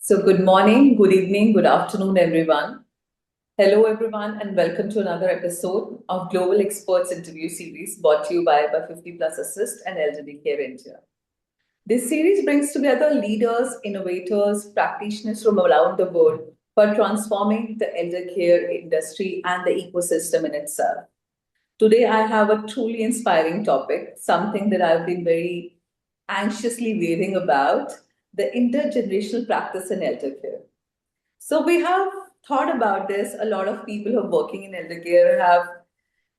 So, good morning, good evening, good afternoon, everyone. Hello, everyone, and welcome to another episode of Global Experts Interview Series brought to you by 50 Plus Assist and Elderly Care India. This series brings together leaders, innovators, practitioners from around the world for transforming the elder care industry and the ecosystem in itself. Today, I have a truly inspiring topic, something that I've been very anxiously waiting about the intergenerational practice in elder care. So, we have thought about this. A lot of people who are working in elder care have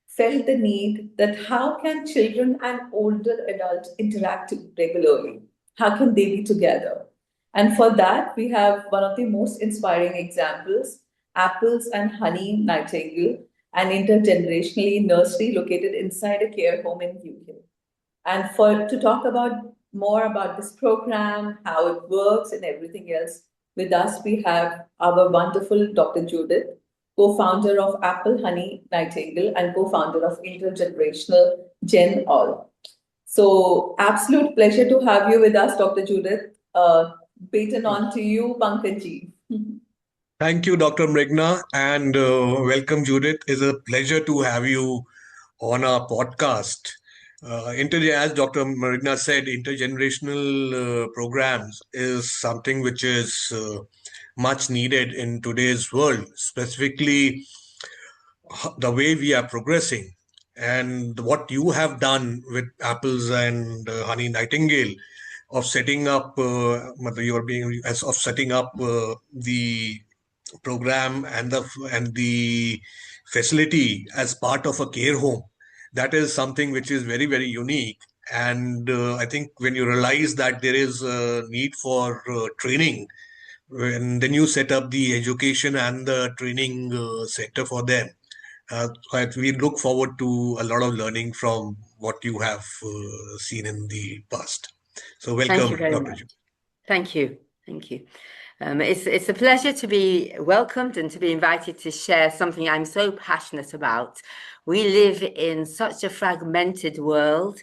felt the need that how can children and older adults interact regularly? How can they be together? And for that, we have one of the most inspiring examples, Apples and Honey Nightingale, an intergenerationally nursery located inside a care home in UK. And for to talk about more about this program, how it works, and everything else, with us we have our wonderful Dr. Judith, co-founder of Apple Honey Nightingale and co-founder of Intergenerational Gen All. So, absolute pleasure to have you with us, Dr. Judith. Baton on to you, Pankaj. Thank you, Dr. Mrigna, and welcome, Judith. It's a pleasure to have you on our podcast. As Dr. Mrigna said, intergenerational programs is something which is much needed in today's world, specifically the way we are progressing and what you have done with Apples and Honey Nightingale of setting up you are being as of setting up the program and the facility as part of a care home. That is something which is very, very unique. And I think when you realize that there is a need for training, and then you set up the education and the training center for them. We look forward to a lot of learning from what you have seen in the past. So welcome, Thank you very Dr. much. Judith. Thank you. Thank you. It's a pleasure to be welcomed and to be invited to share something I'm so passionate about. We live in such a fragmented world.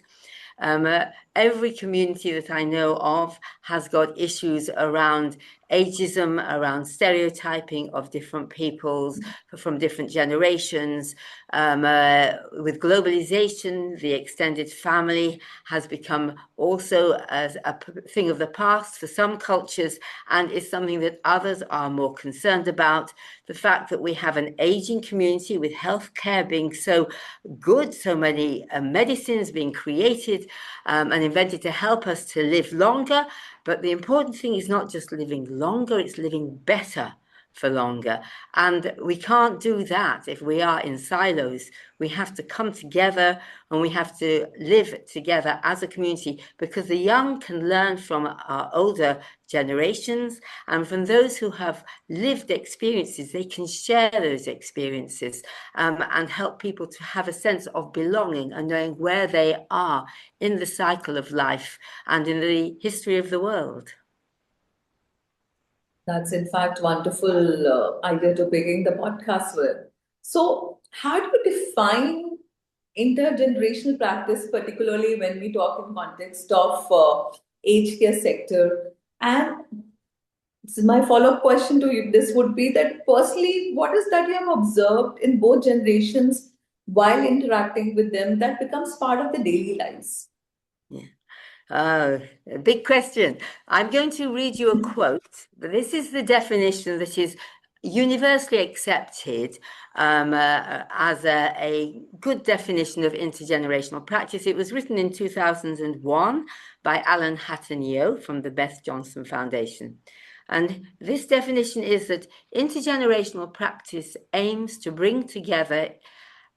Every community that I know of has got issues around ageism, around stereotyping of different peoples from different generations. With globalization, the extended family has become also as a thing of the past for some cultures and is something that others are more concerned about. The fact that we have an aging community with healthcare being so good, so many medicines being created and invented to help us to live longer. But the important thing is not just living longer, it's living better for longer. And we can't do that if we are in silos. We have to come together and we have to live together as a community, because the young can learn from our older generations, and from those who have lived experiences, they can share those experiences and help people to have a sense of belonging and knowing where they are in the cycle of life and in the history of the world. That's in fact wonderful idea to begin the podcast with. So, how do you define intergenerational practice, particularly when we talk in context of aged care sector? And my follow-up question to you, this would be that personally, what is that you have observed in both generations while interacting with them that becomes part of the daily lives? Yeah. A big question. I'm going to read you a quote. This is the definition that is universally accepted as a good definition of intergenerational practice. It was written in 2001 by Alan Hatton-Yeo from the Beth Johnson Foundation. And this definition is that intergenerational practice aims to bring together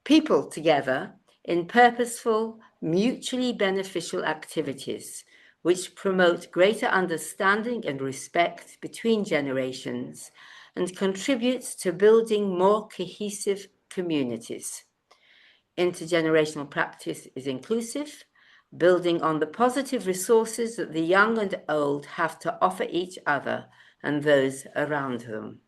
people together in purposeful, mutually beneficial activities which promote greater understanding and respect between generations and contributes to building more cohesive communities. Intergenerational practice is inclusive, building on the positive resources that the young and old have to offer each other and those around them.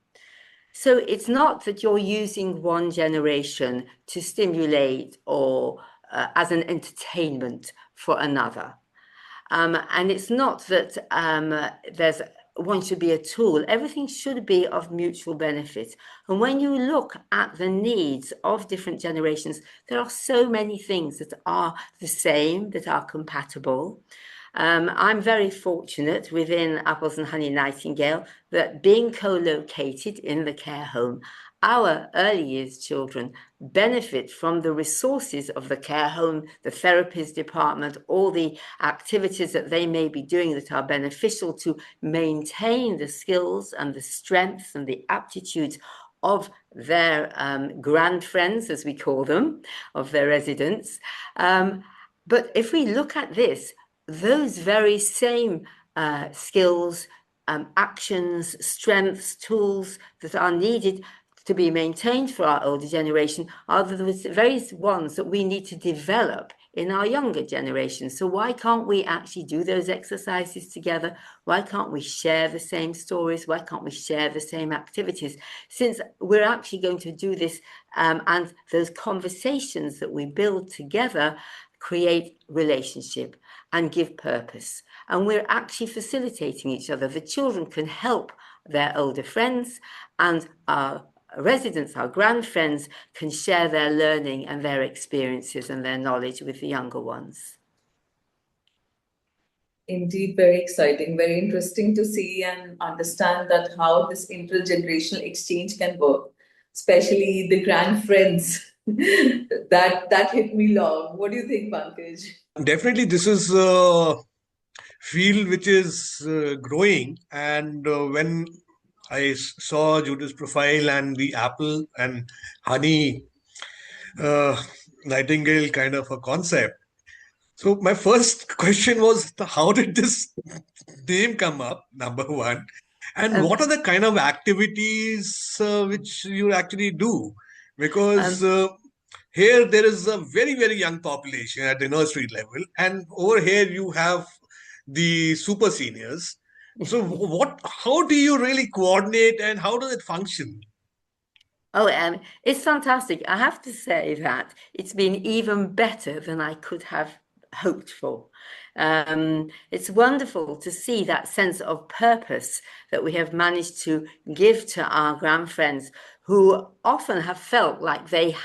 So it's not that you're using one generation to stimulate or as an entertainment for another. And it's not that there's one should be a tool. Everything should be of mutual benefit. And when you look at the needs of different generations, there are so many things that are the same, that are compatible. I'm very fortunate within Apples and Honey Nightingale that being co-located in the care home, our early years children benefit from the resources of the care home, the therapist department, all the activities that they may be doing that are beneficial to maintain the skills and the strengths and the aptitudes of their grand friends, as we call them, of their residents. But if we look at this, those very same skills, actions, strengths, tools that are needed to be maintained for our older generation are the very ones that we need to develop in our younger generation. So why can't we actually do those exercises together? Why can't we share the same stories? Why can't we share the same activities? Since we're actually going to do this, and those conversations that we build together create relationship and give purpose. And we're actually facilitating each other. The children can help their older friends, and our residents, our grand friends, can share their learning and their experiences and their knowledge with the younger ones. Indeed, very exciting, very interesting to see and understand that how this intergenerational exchange can work, especially the grand friends. that hit me long. What do you think, Pankaj? Definitely, this is a field which is growing. And when I saw Judith's profile and the apple and honey nightingale kind of a concept, so my first question was, how did this name come up, number one? And what are the kind of activities which you actually do? Because here there is a very, very young population at the nursery level, and over here you have the super seniors. So how do you really coordinate, and how does it function? Oh, it's fantastic. I have to say that it's been even better than I could have hoped for. It's wonderful to see that sense of purpose that we have managed to give to our grand friends, who often have felt like they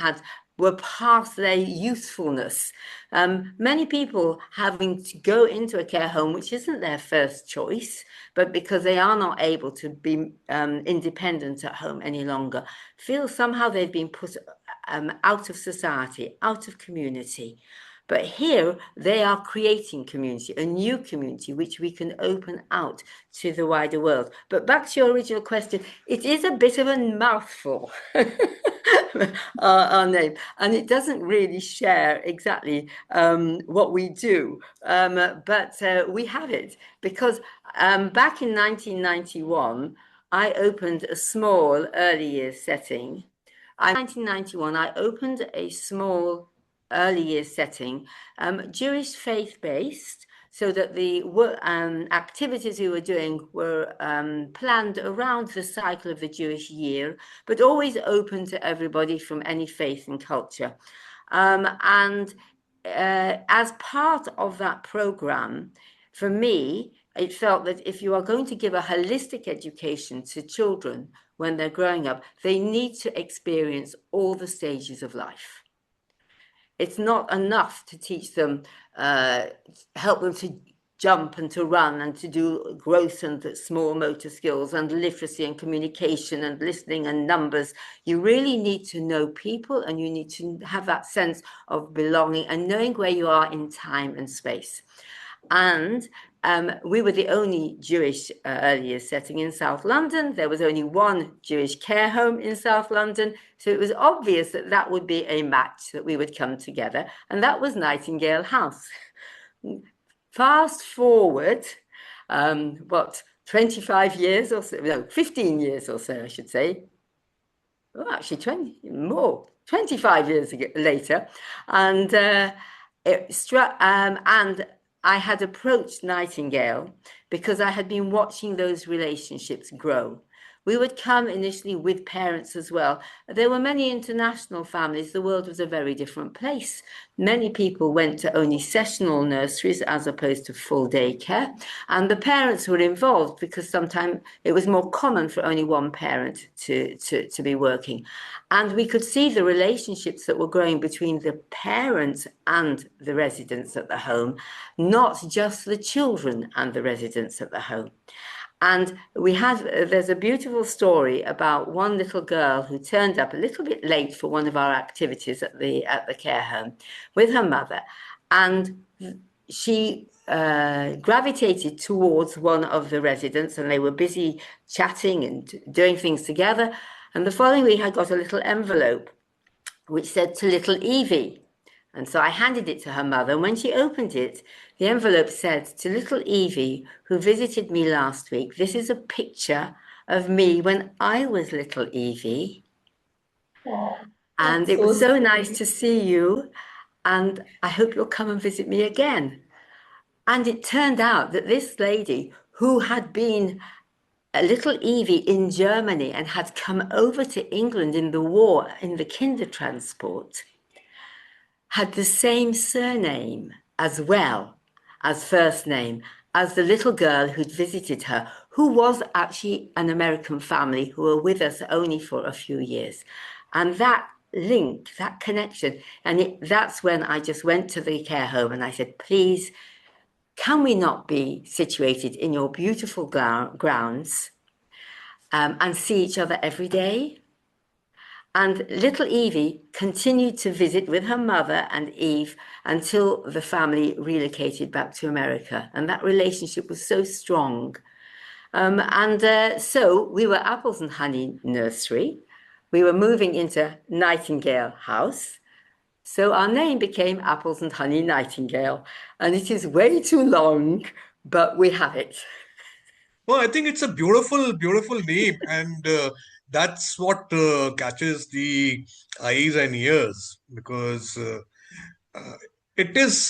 were past their usefulness. Many people having to go into a care home, which isn't their first choice, but because they are not able to be independent at home any longer, feel somehow they've been put out of society, out of community. But here they are creating community, a new community, which we can open out to the wider world. But back to your original question, it is a bit of a mouthful, our name, and it doesn't really share exactly what we do. But we have it because back in 1991, I opened a small early years setting. In 1991, I opened a small early years setting, Jewish faith-based, so that the activities we were doing were planned around the cycle of the Jewish year, but always open to everybody from any faith and culture. And as part of that program, for me, it felt that if you are going to give a holistic education to children when they're growing up, they need to experience all the stages of life. It's not enough to teach them, help them to jump and to run and to do gross and small motor skills and literacy and communication and listening and numbers. You really need to know people, and you need to have that sense of belonging and knowing where you are in time and space. And we were the only Jewish early years setting in South London. There was only one Jewish care home in South London. So it was obvious that that would be a match, that we would come together. And that was Nightingale House. Fast forward, 25 years or so, no, 15 years or so, I should say. Well, actually 25 years later. And and I had approached Nightingale because I had been watching those relationships grow, We would come initially with parents as well. There were many international families. The world was a very different place. Many people went to only sessional nurseries as opposed to full daycare. And the parents were involved because sometimes it was more common for only one parent to be working. And we could see the relationships that were growing between the parents and the residents at the home, not just the children and the residents at the home. And there's a beautiful story about one little girl who turned up a little bit late for one of our activities at the care home with her mother. And she gravitated towards one of the residents, and they were busy chatting and doing things together. And the following week, I got a little envelope which said, "To little Evie." And so I handed it to her mother. And when she opened it, the envelope said, "To little Evie, who visited me last week, this is a picture of me when I was little Evie. Wow, And that's it was so so sweet. nice to see you. And I hope you'll come and visit me again." And it turned out that this lady, who had been a little Evie in Germany and had come over to England in the war in the Kindertransport, had the same surname as well as first name as the little girl who'd visited her, who was actually an American family who were with us only for a few years. And that link, that connection, and that's when I just went to the care home and I said, "Please, can we not be situated in your beautiful grounds and see each other every day?" And little Evie continued to visit with her mother and Eve until the family relocated back to America. And that relationship was so strong. So we were Apples and Honey Nursery. We were moving into Nightingale House. So our name became Apples and Honey Nightingale. And it is way too long, but we have it. Well, I think it's a beautiful, beautiful name, and that's what catches the eyes and ears because uh, it's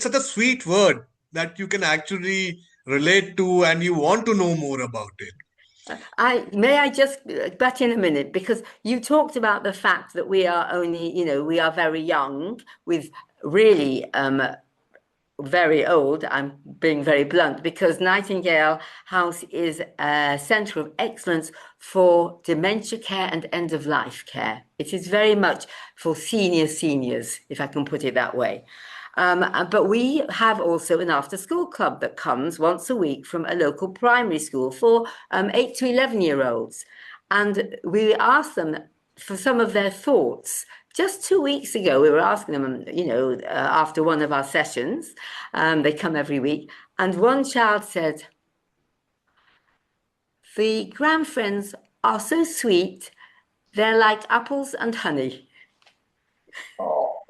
such a sweet word that you can actually relate to, and you want to know more about it. May I just butt in a minute, because you talked about the fact that we are only, we are very young with really very old. I'm being very blunt, because Nightingale House is a centre of excellence for dementia care and end-of-life care. It is very much for seniors, if I can put it that way. But we have also an after-school club that comes once a week from a local primary school for 8 to 11-year-olds. And we ask them for some of their thoughts. Just 2 weeks ago, we were asking them, after one of our sessions, they come every week, and one child said, "The grandfriends are so sweet, they're like apples and honey." Oh,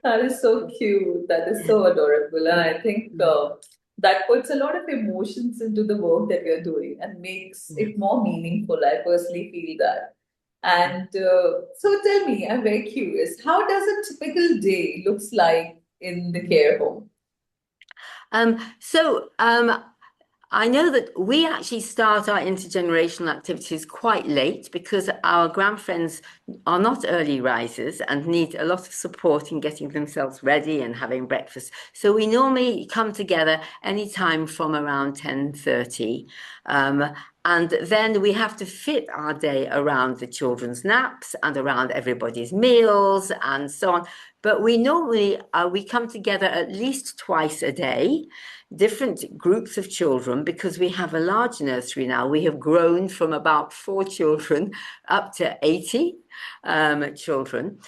that is so cute. That is so adorable. And I think that puts a lot of emotions into the work that we are doing and makes it more meaningful. I personally feel that. And so tell me, I'm very curious, how does a typical day looks like in the care home? I know that we actually start our intergenerational activities quite late because our grandfriends are not early risers and need a lot of support in getting themselves ready and having breakfast. So we normally come together anytime from around 10:30. And then we have to fit our day around the children's naps and around everybody's meals and so on. But we normally we come together at least twice a day, different groups of children, because we have a large nursery now. We have grown from about 4 children up to 80 children.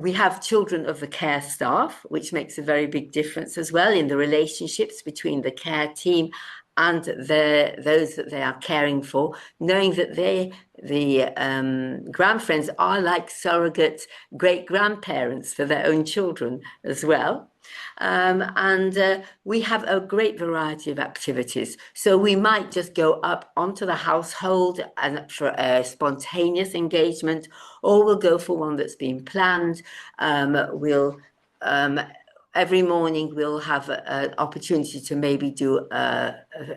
We have children of the care staff, which makes a very big difference as well in the relationships between the care team and those that they are caring for, knowing that the grandfriends are like surrogate great-grandparents for their own children as well. We have a great variety of activities. So we might just go up onto the household and for a spontaneous engagement, or we'll go for one that's been planned. every morning we'll have an opportunity to maybe do an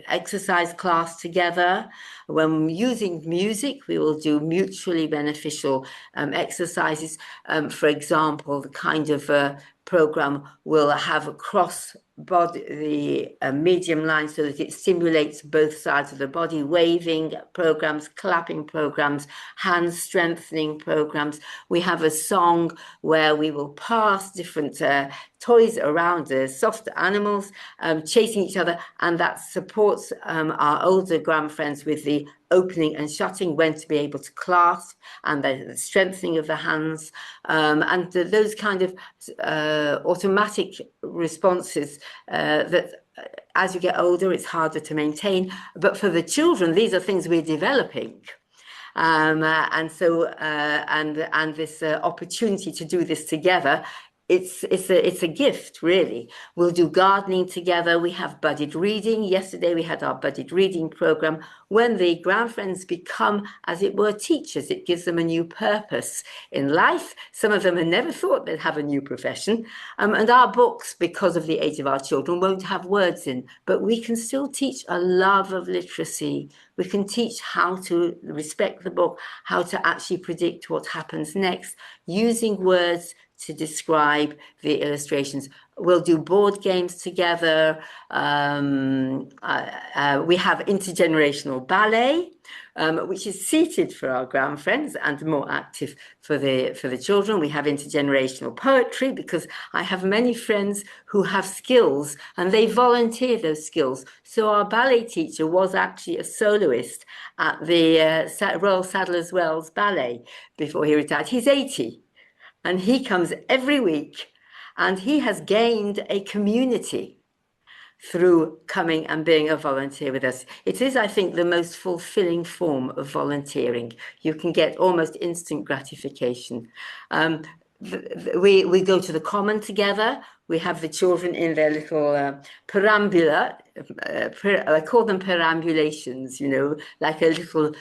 exercise class together. When using music, we will do mutually beneficial exercises. For example, the kind of program will have a cross body, the medium line, so that it stimulates both sides of the body, waving programs, clapping programs, hand strengthening programs. We have a song where we will pass different toys around soft animals chasing each other, and that supports our older grandfriends with the opening and shutting, when to be able to clasp, and the strengthening of the hands, and those kind of automatic responses that as you get older it's harder to maintain, but for the children these are things we're developing. And this opportunity to do this together, it's a gift, really. We'll do gardening together. We have budded reading. Yesterday we had our budded reading program. When the grandfriends become, as it were, teachers, it gives them a new purpose in life. Some of them had never thought they'd have a new profession. And our books, because of the age of our children, won't have words in, but we can still teach a love of literacy. We can teach how to respect the book, how to actually predict what happens next, using words to describe the illustrations. We'll do board games together. We have intergenerational ballet, which is seated for our grandfriends and more active for the children. We have intergenerational poetry, because I have many friends who have skills and they volunteer those skills. So our ballet teacher was actually a soloist at the Royal Sadler's Wells Ballet before he retired. He's 80. And he comes every week, and he has gained a community through coming and being a volunteer with us. It is, I think, the most fulfilling form of volunteering. You can get almost instant gratification. We go to the common together. We have the children in their little perambula. I call them perambulations, you know, like a little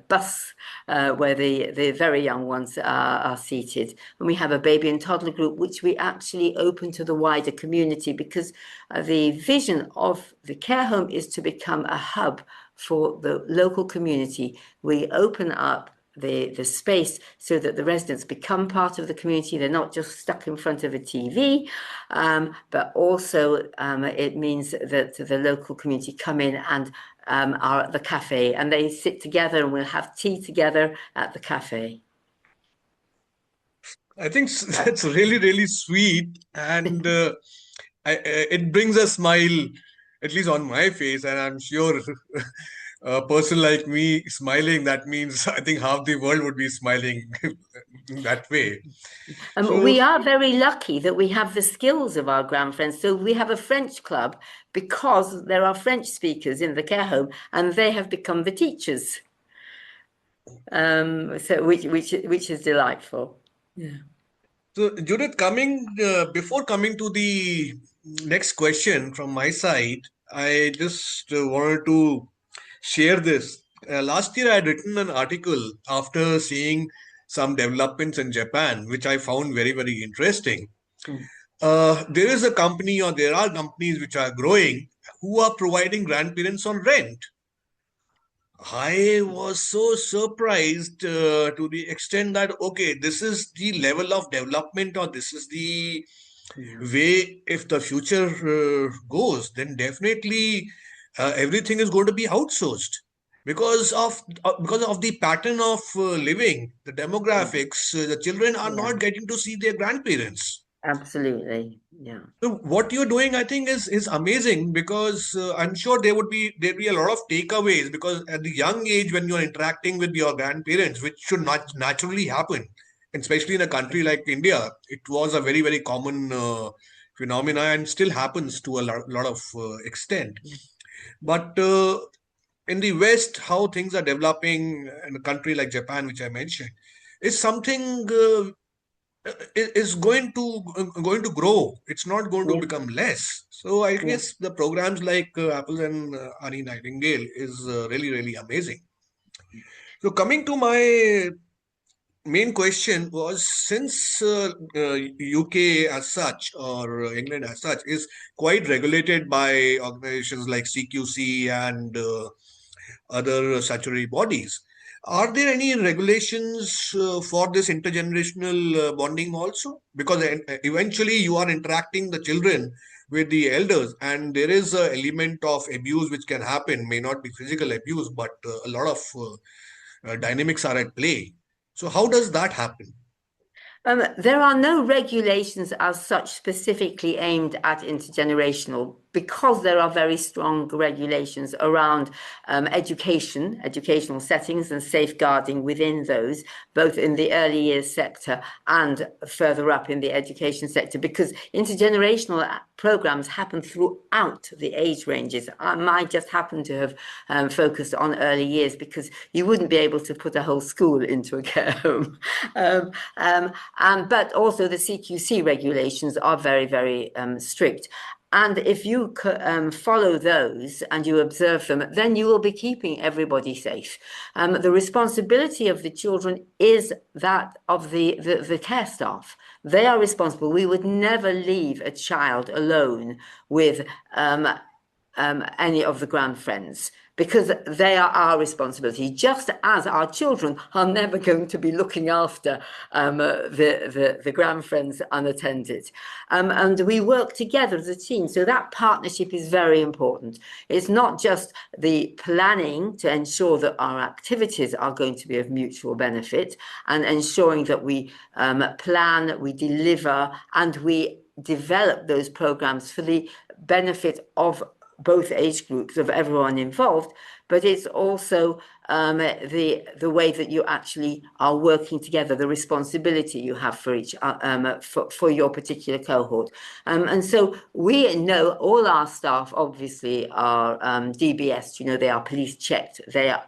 bus where the very young ones are seated. And we have a baby and toddler group, which we actually open to the wider community, because the vision of the care home is to become a hub for the local community. We open up the space so that the residents become part of the community. They're not just stuck in front of a TV, but also it means that the local community come in and are at the cafe, and they sit together and we'll have tea together at the cafe. I think that's really, really sweet, and it brings a smile, at least on my face, and I'm sure a person like me smiling, that means I think half the world would be smiling that way. We are very lucky that we have the skills of our grandfriends. So we have a French club because there are French speakers in the care home, and they have become the teachers. So which is delightful. Yeah. So Judith, before coming to the next question from my side, I just wanted to share this. Last year, I had written an article after seeing some developments in Japan, which I found very, very interesting. There is a company, or there are companies which are growing, who are providing grandparents on rent. I was so surprised to the extent that, okay, this is the level of development, or this is the way, if the future goes, then definitely everything is going to be outsourced because of the pattern of living, the demographics. The children are not getting to see their grandparents. Absolutely, yeah. So what you're doing, I think, is amazing, because I'm sure there'd be a lot of takeaways, because at the young age when you're interacting with your grandparents, which should not naturally happen, especially in a country like India, it was a very, very common phenomena, and still happens to a lot of extent. But in the West, how things are developing in a country like Japan, which I mentioned, is something is going to grow. It's not going to become less. So I guess the programs like Apples and Honey Nightingale is really, really amazing. So coming to my main question was, since UK as such, or England as such, is quite regulated by organizations like CQC and other statutory bodies. Are there any regulations for this intergenerational bonding also? Because eventually you are interacting the children with the elders, and there is an element of abuse which can happen, may not be physical abuse, but a lot of dynamics are at play. So, how does that happen? There are no regulations as such specifically aimed at intergenerational, because there are very strong regulations around educational settings and safeguarding within those, both in the early years sector and further up in the education sector, because intergenerational programs happen throughout the age ranges. I might just happen to have focused on early years because you wouldn't be able to put a whole school into a care home. But also the CQC regulations are very, very strict. And if you follow those and you observe them, then you will be keeping everybody safe. The responsibility of the children is that of the care staff. They are responsible. We would never leave a child alone with any of the grandfriends, because they are our responsibility, just as our children are never going to be looking after the grandfriends unattended. And we work together as a team. So that partnership is very important. It's not just the planning to ensure that our activities are going to be of mutual benefit, and ensuring that we plan, we deliver, and we develop those programs for the benefit of both age groups, of everyone involved, but it's also the way that you actually are working together, the responsibility you have for each for your particular cohort. And so we know all our staff obviously are DBS, they are police checked, they are,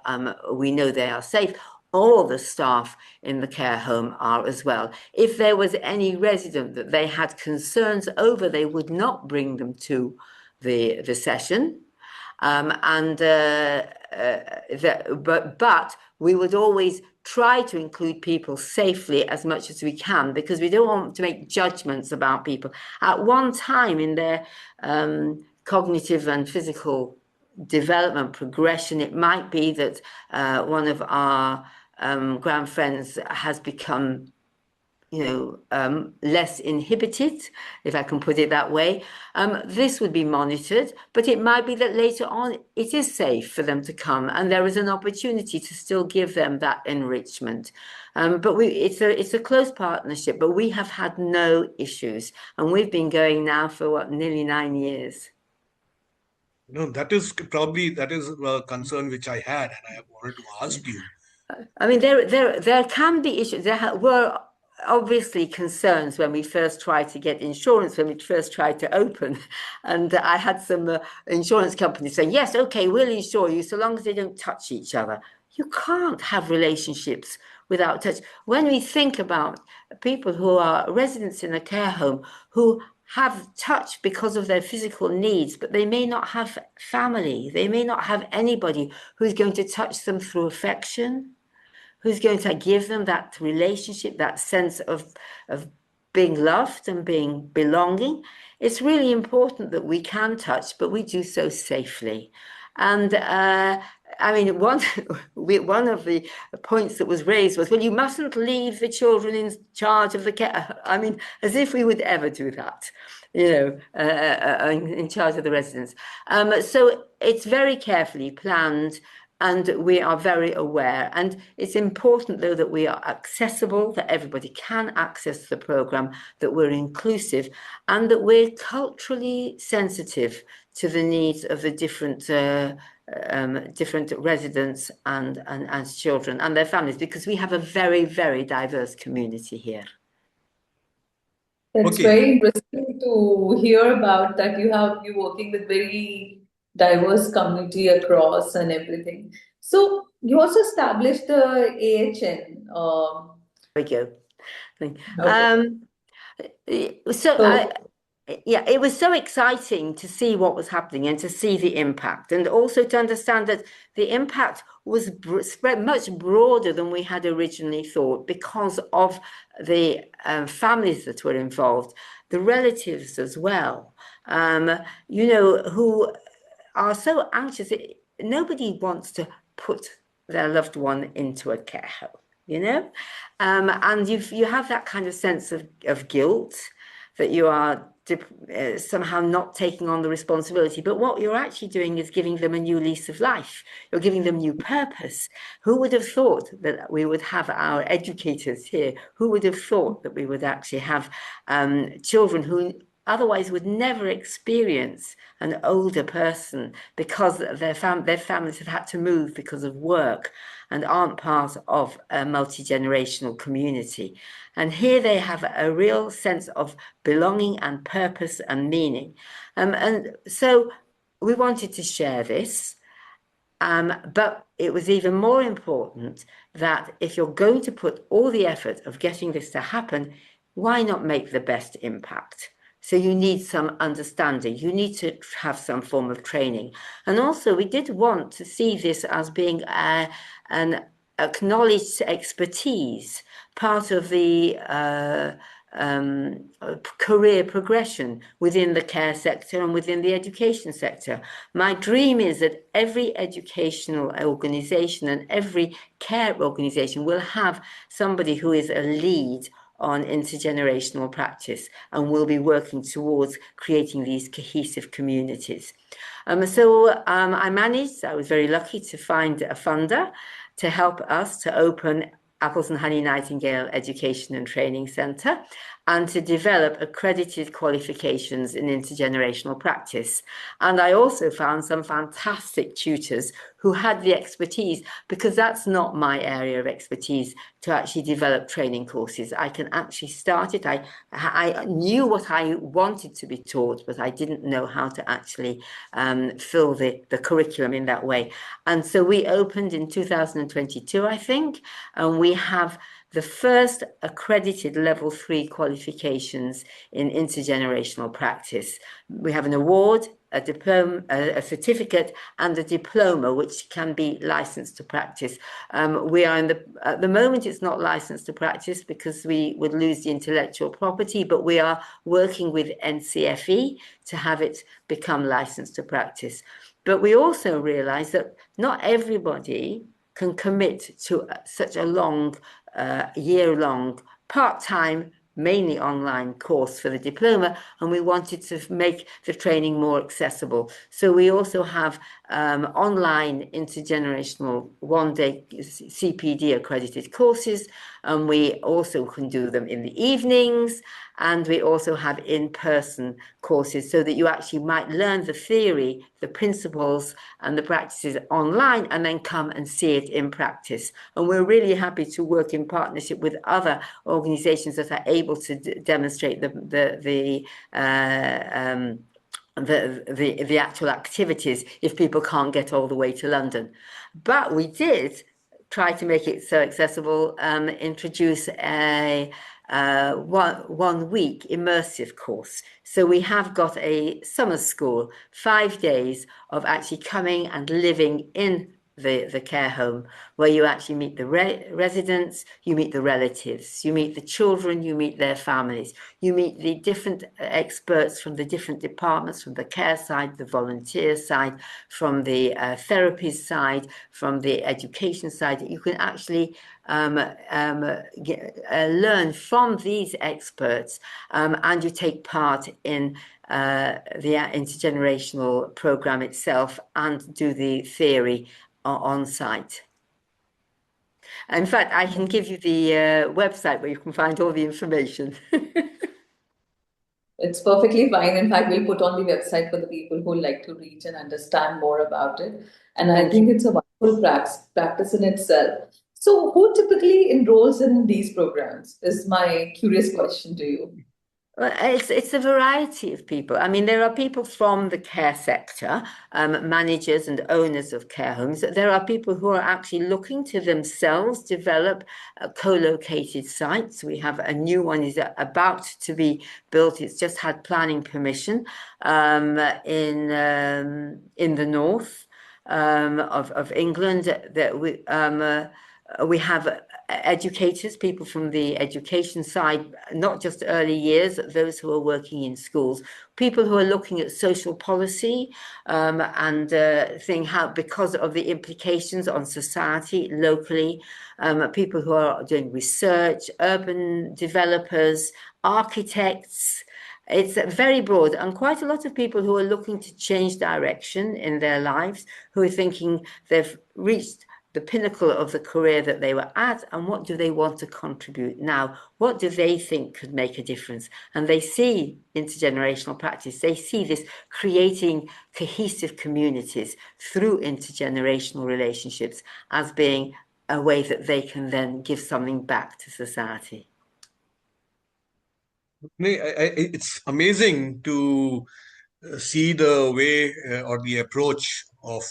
we know they are safe. All the staff in the care home are as well. If there was any resident that they had concerns over, they would not bring them to the session, but we would always try to include people safely as much as we can, because we don't want to make judgments about people at one time in their cognitive and physical development progression. It might be that one of our grandfriends has become less inhibited, if I can put it that way. This would be monitored, but it might be that later on it is safe for them to come, and there is an opportunity to still give them that enrichment. But it's a close partnership, but we have had no issues, and we've been going now for nearly 9 years. No, that is a concern which I had, and I wanted to ask you. I mean, there can be issues. There were obviously concerns when we first tried to get insurance, when we first tried to open, and I had some insurance companies saying, yes, okay, we'll insure you so long as they don't touch each other. You can't have relationships without touch. When we think about people who are residents in a care home who have touch because of their physical needs, but they may not have family, they may not have anybody who's going to touch them through affection, who's going to give them that relationship, that sense of being loved and being belonging. It's really important that we can touch, but we do so safely. And I mean, one of the points that was raised was, well, you mustn't leave the children in charge of the care. I mean, as if we would ever do that, in charge of the residents. So it's very carefully planned, and we are very aware. And it's important, though, that we are accessible, that everybody can access the programme, that we're inclusive, and that we're culturally sensitive to the needs of the different residents and children and their families, because we have a very, very diverse community here. It's very interesting to hear about that. You're working with very diverse community across and everything. So you also established the AHN. There we go. Okay. yeah, it was so exciting to see what was happening and to see the impact, and also to understand that the impact was spread much broader than we had originally thought because of the families that were involved, the relatives as well, who are so anxious. Nobody wants to put their loved one into a care home, and you have that kind of sense of guilt that you are somehow not taking on the responsibility. But what you're actually doing is giving them a new lease of life. You're giving them new purpose. Who would have thought that we would have our educators here? Who would have thought that we would actually have children who otherwise would never experience an older person because their families have had to move because of work and aren't part of a multi-generational community. And here they have a real sense of belonging and purpose and meaning. And so we wanted to share this, but it was even more important that if you're going to put all the effort of getting this to happen, why not make the best impact? So you need some understanding. You need to have some form of training. And also we did want to see this as being an acknowledged expertise, part of the career progression within the care sector and within the education sector. My dream is that every educational organization and every care organization will have somebody who is a lead on intergenerational practice and will be working towards creating these cohesive communities. I was very lucky to find a funder to help us to open Apples and Honey Nightingale Education and Training Centre and to develop accredited qualifications in intergenerational practice. And I also found some fantastic tutors who had the expertise, because that's not my area of expertise, to actually develop training courses. I can actually start it. I knew what I wanted to be taught, but I didn't know how to actually fill the curriculum in that way. And so we opened in 2022, I think, and we have the first accredited level 3 qualifications in intergenerational practice. We have an award, a diploma, a certificate, and a diploma, which can be licensed to practice. We are at the moment, it's not licensed to practice because we would lose the intellectual property, but we are working with NCFE to have it become licensed to practice. But we also realize that not everybody can commit to such a long, year-long, part-time, mainly online course for the diploma, and we wanted to make the training more accessible. So we also have online intergenerational one-day CPD accredited courses, and we also can do them in the evenings, and we also have in-person courses so that you actually might learn the theory, the principles and the practices online and then come and see it in practice. And we're really happy to work in partnership with other organizations that are able to demonstrate the actual activities if people can't get all the way to London. But we did try to make it so accessible, introduce a 1 week immersive course. So we have got a summer school, 5 days of actually coming and living in the care home, where you actually meet the residents, you meet the relatives, you meet the children, you meet their families, you meet the different experts from the different departments, from the care side, the volunteer side, from the therapy side, from the education side. You can actually learn from these experts, and you take part in the intergenerational program itself and do the theory on site. In fact, I can give you the website where you can find all the information. It's perfectly fine. In fact, we'll put on the website for the people who like to read and understand more about it. And I think it's a wonderful practice in itself. So who typically enrolls in these programs is my curious question to you. Well, it's a variety of people. I mean, there are people from the care sector, managers and owners of care homes. There are people who are actually looking to themselves develop co-located sites. We have a new one is about to be built. It's just had planning permission in the north of England. That we have educators, people from the education side, not just early years, those who are working in schools, people who are looking at social policy and seeing how, because of the implications on society locally, people who are doing research, urban developers, architects. It's very broad, and quite a lot of people who are looking to change direction in their lives, who are thinking they've reached the pinnacle of the career that they were at, and what do they want to contribute now? What do they think could make a difference? And they see intergenerational practice, they see this creating cohesive communities through intergenerational relationships as being a way that they can then give something back to society. It's amazing to see the way or the approach of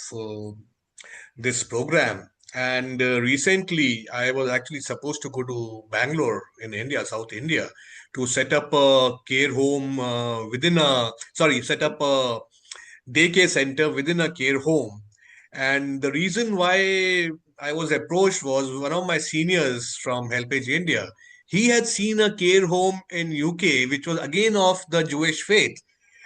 this program. And recently, I was actually supposed to go to Bangalore in India, South India, to set up a care home set up a daycare center within a care home. And the reason why I was approached was one of my seniors from HelpAge India. He had seen a care home in UK, which was again of the Jewish faith,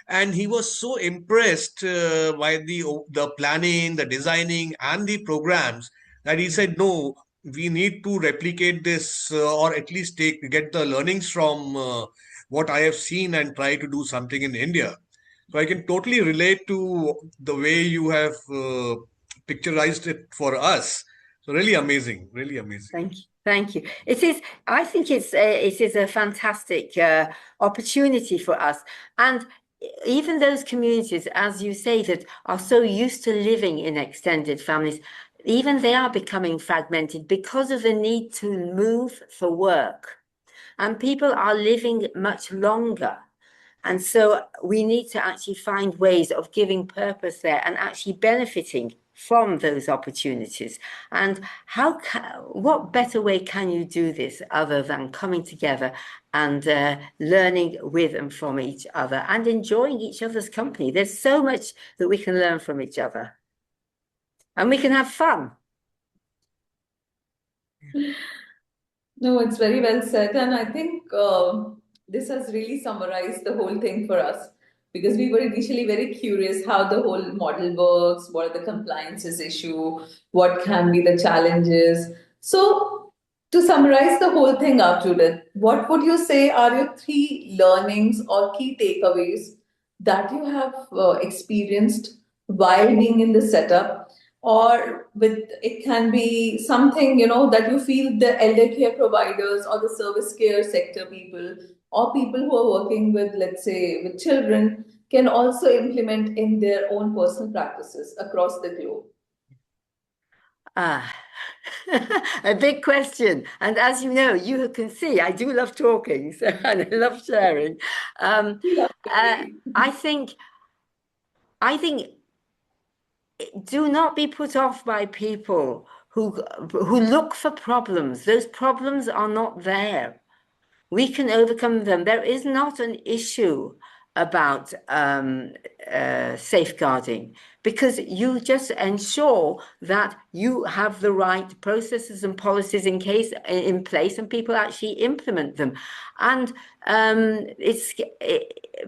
and he was so impressed by the planning, the designing, and the programs that he said, "No, we need to replicate this, or at least get the learnings from what I have seen and try to do something in India." So I can totally relate to the way you have picturized it for us. So really amazing, really amazing. Thank you. Thank you. It is. I think it is a fantastic opportunity for us, and even those communities, as you say, that are so used to living in extended families, even they are becoming fragmented because of the need to move for work, and people are living much longer. And so we need to actually find ways of giving purpose there and actually benefiting from those opportunities. And what better way can you do this other than coming together and learning with and from each other and enjoying each other's company? There's so much that we can learn from each other, and we can have fun. No, it's very well said. And I think this has really summarized the whole thing for us, because we were initially very curious how the whole model works, what are the compliances issue, what can be the challenges. So to summarize the whole thing up, Judith, what would you say are your 3 learnings or key takeaways that you have experienced while being in the setup? Or with it can be something, that you feel the elder care providers or the service care sector people or people who are working with, let's say, with children can also implement in their own personal practices across the globe. A big question. And as you know, you can see, I do love talking, so, and I love sharing. I think do not be put off by people who look for problems. Those problems are not there. We can overcome them. There is not an issue about safeguarding, because you just ensure that you have the right processes and policies in place, and people actually implement them. And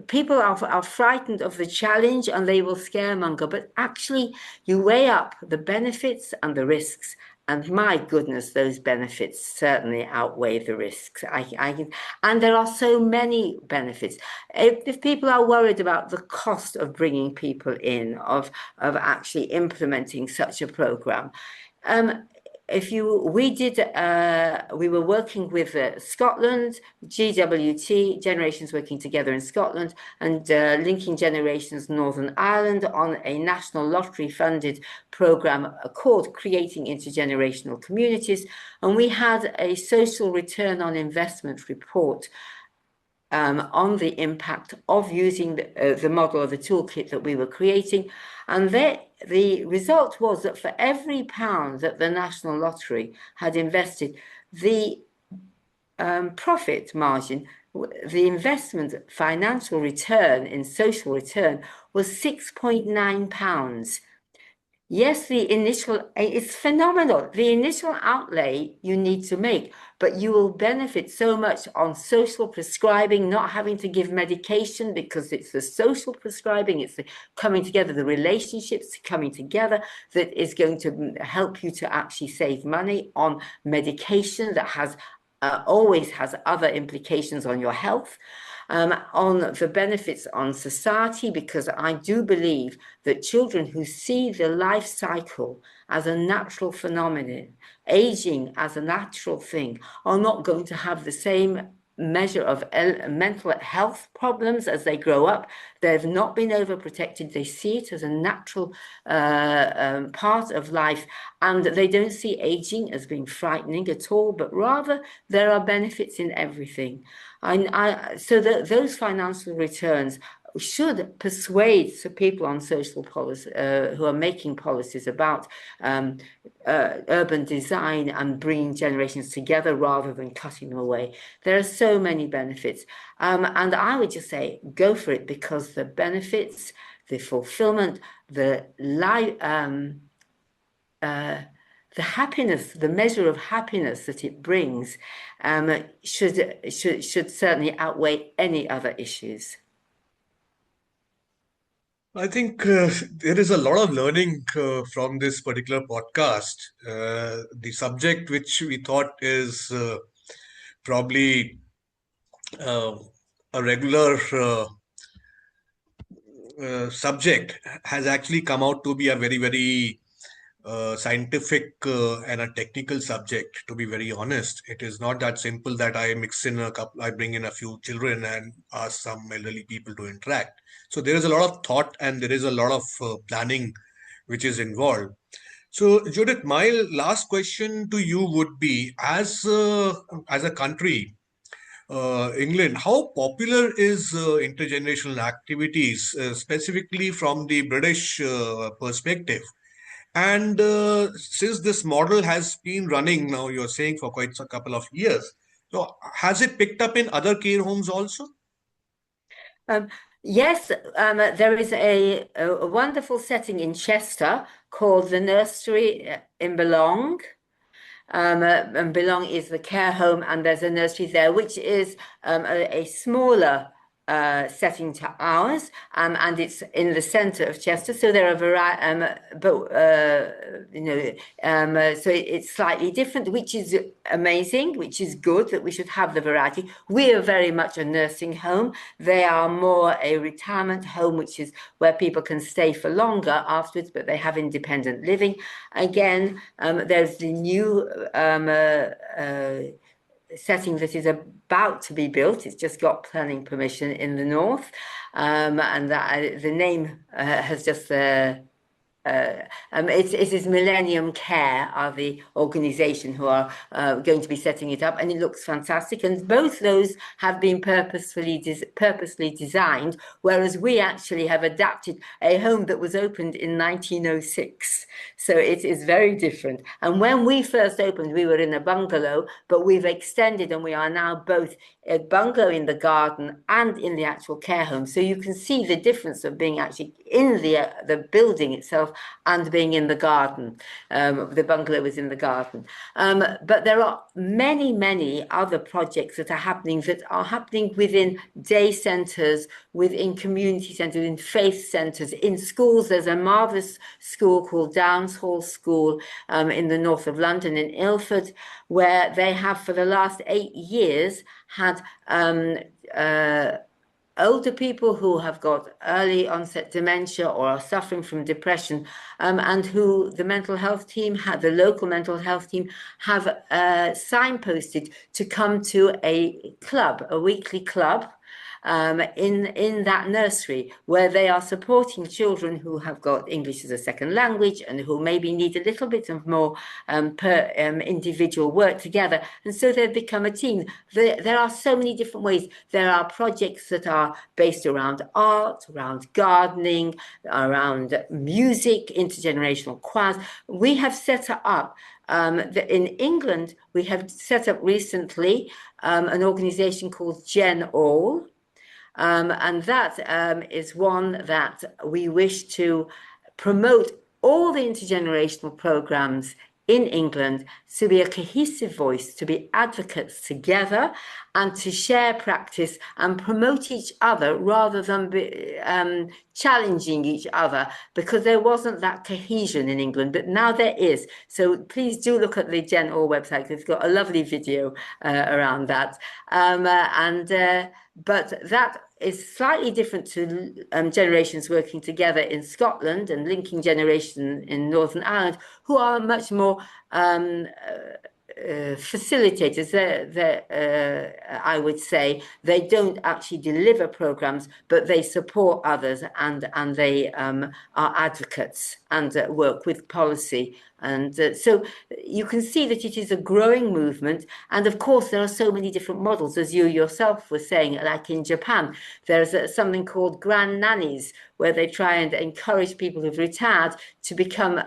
people are frightened of the challenge and they will scaremonger, but actually you weigh up the benefits and the risks. And my goodness, those benefits certainly outweigh the risks. And there are so many benefits. If people are worried about the cost of bringing people in, of actually implementing such a program, we were working with Scotland, GWT, Generations Working Together in Scotland, and Linking Generations Northern Ireland on a national lottery-funded program called Creating Intergenerational Communities. And we had a social return on investment report on the impact of using the model or the toolkit that we were creating. And the result was that for every £1 that the National Lottery had invested, the profit margin, the investment financial return in social return was £6.9. Yes, it's phenomenal. The initial outlay you need to make, but you will benefit so much on social prescribing, not having to give medication because it's the social prescribing, it's the coming together, the relationships coming together that is going to help you to actually save money on medication that always has other implications on your health. On the benefits on society, because I do believe that children who see the life cycle as a natural phenomenon, aging as a natural thing, are not going to have the same measure of mental health problems as they grow up. They've not been overprotected. They see it as a natural part of life, and they don't see aging as being frightening at all, but rather there are benefits in everything. So that those financial returns should persuade people on social policy who are making policies about urban design and bringing generations together rather than cutting them away. There are so many benefits, and I would just say go for it, because the benefits, the fulfillment, the happiness, the measure of happiness that it brings, should certainly outweigh any other issues. I think there is a lot of learning from this particular podcast. The subject which we thought is probably a regular subject has actually come out to be a very, very scientific and a technical subject. To be very honest, it is not that simple that I bring in a few children and ask some elderly people to interact. So there is a lot of thought and there is a lot of planning which is involved. So Judith, my last question to you would be, as a country, England, how popular is intergenerational activities, specifically from the British perspective? And since this model has been running now, you're saying, for quite a couple of years, so has it picked up in other care homes also? Yes, there is a wonderful setting in Chester called the Nursery in Belong. And Belong is the care home, and there's a nursery there, which is a smaller setting to ours, and it's in the centre of Chester. So there are so it's slightly different, which is amazing, which is good that we should have the variety. We are very much a nursing home. They are more a retirement home, which is where people can stay for longer afterwards, but they have independent living. Again, there's the new setting that is about to be built. It's just got planning permission in the north, and the name has just it is Millennium Care are the organisation who are going to be setting it up, and it looks fantastic. And both those have been purposely designed, whereas we actually have adapted a home that was opened in 1906. So it is very different. And when we first opened, we were in a bungalow, but we've extended, and we are now both a bungalow in the garden and in the actual care home. So you can see the difference of being actually in the building itself and being in the garden. The bungalow is in the garden. But there are many, many other projects that are happening within day centres, within community centres, in faith centres, in schools. There's a marvellous school called Downs Hall School in the north of London, in Ilford, where they have for the last 8 years had older people who have got early onset dementia or are suffering from depression, and who the local mental health team have signposted to come to a weekly club, in that nursery, where they are supporting children who have got English as a second language and who maybe need a little bit of more individual work together. And so they've become a team. There are so many different ways. There are projects that are based around art, around gardening, around music, intergenerational choirs. We have set up in England, we have set up recently an organization called Gen All. And that is one that we wish to promote all the intergenerational programs in England, to be a cohesive voice, to be advocates together, and to share practice and promote each other rather than be, challenging each other, because there wasn't that cohesion in England, but now there is. So please do look at the Gen All website. It's got a lovely video around that. But that is slightly different to generations working together in Scotland and linking generation in Northern Ireland, who are much more facilitators. I would say they don't actually deliver programs, but they support others, and they are advocates and work with policy. And so you can see that it is a growing movement. And of course, there are so many different models, as you yourself were saying, like in Japan, there's something called grand nannies, where they try and encourage people who've retired to become,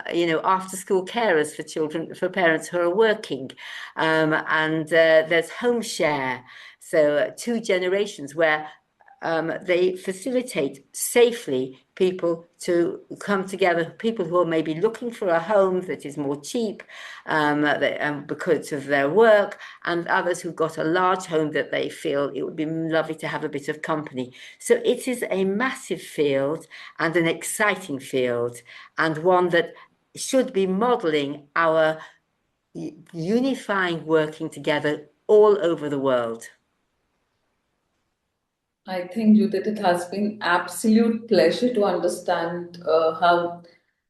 after school carers for children, for parents who are working. And there's home share. So 2 generations where they facilitate safely people to come together, people who are maybe looking for a home that is more cheap because of their work, and others who've got a large home that they feel it would be lovely to have a bit of company. So it is a massive field and an exciting field, and one that should be modelling our unifying working together all over the world. I think, Judith, it has been absolute pleasure to understand how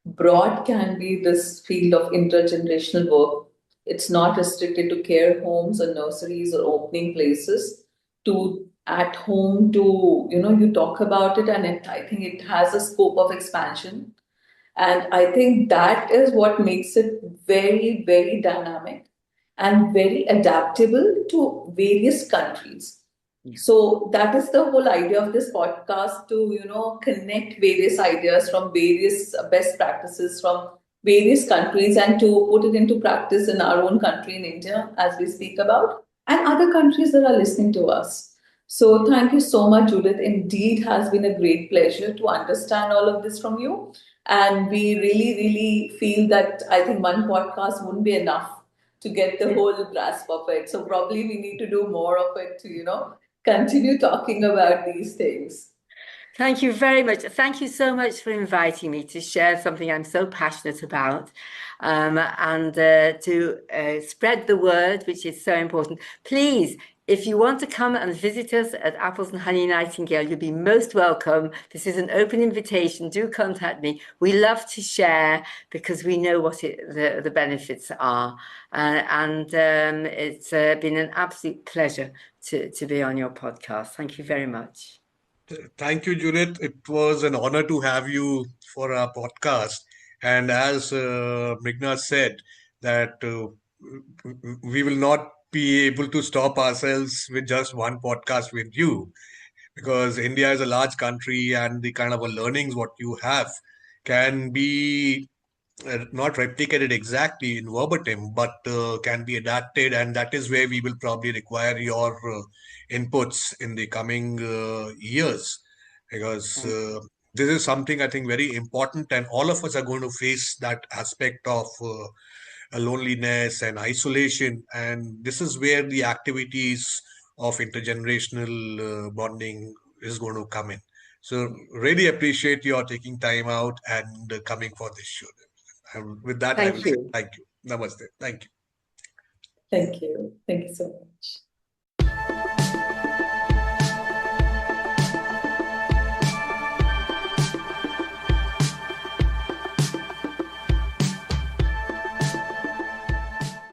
broad can be this field of intergenerational work. It's not restricted to care homes or nurseries or opening places, to at home, to, you talk about it, and I think it has a scope of expansion. And I think that is what makes it very, very dynamic and very adaptable to various countries. So that is the whole idea of this podcast, to, connect various ideas from various best practices from various countries, and to put it into practice in our own country in India, as we speak about, and other countries that are listening to us. So thank you so much, Judith. Indeed has been a great pleasure to understand all of this from you. And we really, really feel that I think one podcast wouldn't be enough to get the whole grasp of it. So probably we need to do more of it to, continue talking about these things. Thank you very much. Thank you so much for inviting me to share something I'm so passionate about, and to spread the word, which is so important. Please, if you want to come and visit us at Apples and Honey Nightingale, you'll be most welcome. This is an open invitation. Do contact me. We love to share because we know what the benefits are. It's been an absolute pleasure to be on your podcast. Thank you very much. Thank you, Judith. It was an honor to have you for our podcast. And as Meghna said, that we will not be able to stop ourselves with just one podcast with you, because India is a large country, and the kind of learnings what you have can be not replicated exactly in verbatim, but can be adapted, and that is where we will probably require your inputs in the coming years, because this is something I think very important, and all of us are going to face that aspect of loneliness and isolation, and this is where the activities of intergenerational bonding is going to come in. So really appreciate your taking time out and coming for this show. And with that, I will say thank you. Namaste. Thank you. Thank you. Thank you so much.